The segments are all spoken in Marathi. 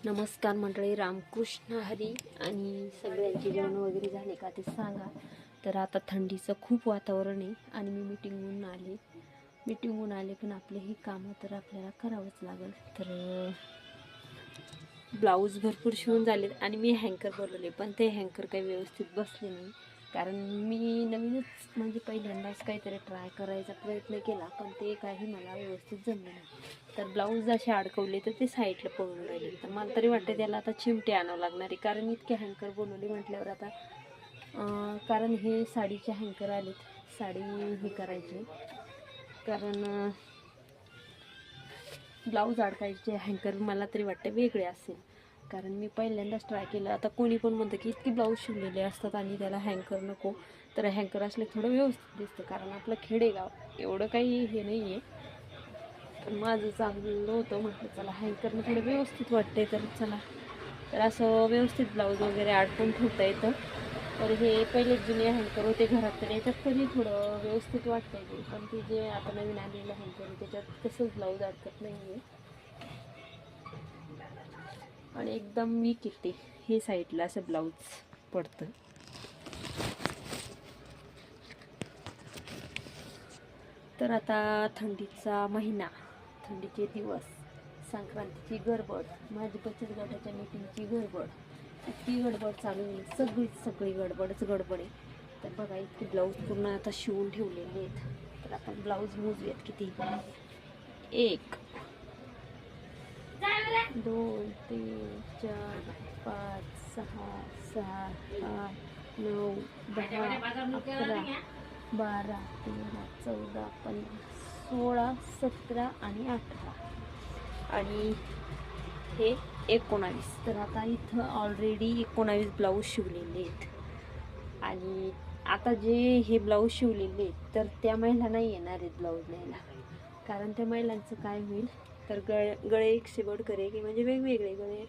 नमस्कार मंडळी, रामकृष्ण हरी. आणि सगळ्यांचे जेवण वगैरे झाले का ते सांगा. तर आता थंडीचं खूप वातावरण आहे आणि मी मीटिंगहून आले पण आपले हे कामं तर आपल्याला करावंच लागेल. तर ब्लाऊज भरपूर शिवून झाले आणि मी हँकर बोलवले पण ते हँकर काही व्यवस्थित बसले नाही. कारण मी नवीनच म्हणजे पहिल्यांदाच काहीतरी ट्राय करायचा प्रयत्न केला पण ते काही मला व्यवस्थित जमलं नाही. तर ब्लाऊज असे अडकवले तर ते साईडला पळून राहिले. तर मला तरी वाटतं त्याला आता चिमटे आणावं लागणार आहे, कारण इतके हँकर बनवले म्हटल्यावर आता कारण हे साडीचे हँकर आलेत, साडी हे करायचे, कारण ब्लाऊज अडकायचे हँकर मला तरी वाटतं वेगळे असेल. कारण मी पहिल्यांदाच ट्राय केलं. आता कोणी पण म्हणतं की इतके ब्लाऊज शिवलेले असतात आणि त्याला हँकर नको. तर हँकर असले थोडं व्यवस्थित दिसतं, कारण आपलं खेडेगाव एवढं काही हे नाही आहे. पण माझं चांगलं होतं, म्हटलं चला हँकरनं थोडं व्यवस्थित वाटते तर चला. तर असं व्यवस्थित ब्लाऊज वगैरे अडकून ठेवता येतं. तर हे पहिले जुने हँकर होते घरात तर याच्यात तरी थोडं व्यवस्थित वाटतं आहे. पण ते जे आता नवीन आलेलं हँकर आहे त्याच्यात कसंच ब्लाऊज अडकत नाही आहे आणि एकदम वीक येते. हे साईडला असं ब्लाऊज पडतं. तर आता थंडीचा महिना, थंडीचे दिवस, संक्रांतीची गडबड, माझी बचत गटाच्या मीटिंगची गडबड, इतकी गडबड चालू आहे. सगळी गडबड आहे. तर बघा इतके ब्लाऊज पूर्ण आता शिवून ठेवलेले आहेत. तर आपण ब्लाऊज मोजूयात किती. 1 2 3 4 5 6 7 8 9 10 11 12 13 14 15 16 17 आणि 18 आणि हे 19. तर आता इथं ऑलरेडी 19 ब्लाऊज शिवलेले आहेत. आणि आता जे हे ब्लाऊज शिवलेले आहेत तर त्या महिला नाही येणार आहेत ब्लाऊज न्यायला. कारण त्या महिलांचं काय होईल तर गळे एक शेवट करे की म्हणजे वेगवेगळे गळे आहेत.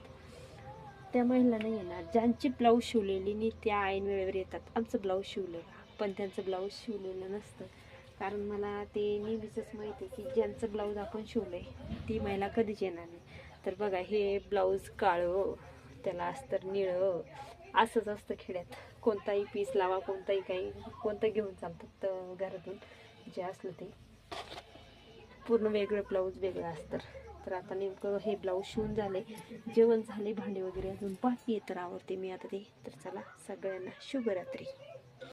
त्या महिला नाही येणार. ज्यांची ब्लाऊज शिवलेली नाही त्या ऐन वेळेवर येतात, आमचं ब्लाऊज शिवलं का, पण त्यांचं ब्लाऊज शिवलेलं नसतं. कारण मला ते नेहमीचंच माहिती आहे की ज्यांचं ब्लाऊज आपण शिवलं आहे ती महिला कधीच येणार नाही. तर बघा हे ब्लाऊज काळं, त्याला अस्तर निळं, असंच असतं खेड्यात. कोणताही पीस लावा, कोणतं घेऊन चालतात तर घरातून जे असलं ते पूर्ण वेगळं ब्लाऊज वेगळं असतं. तर आता नेमकं हे ब्लाऊज शिवून झाले, जेवण झाले, भांडे वगैरे अजून बाकी आहे तर आवडते मी आता ते. तर चला सगळ्यांना शुभरात्री.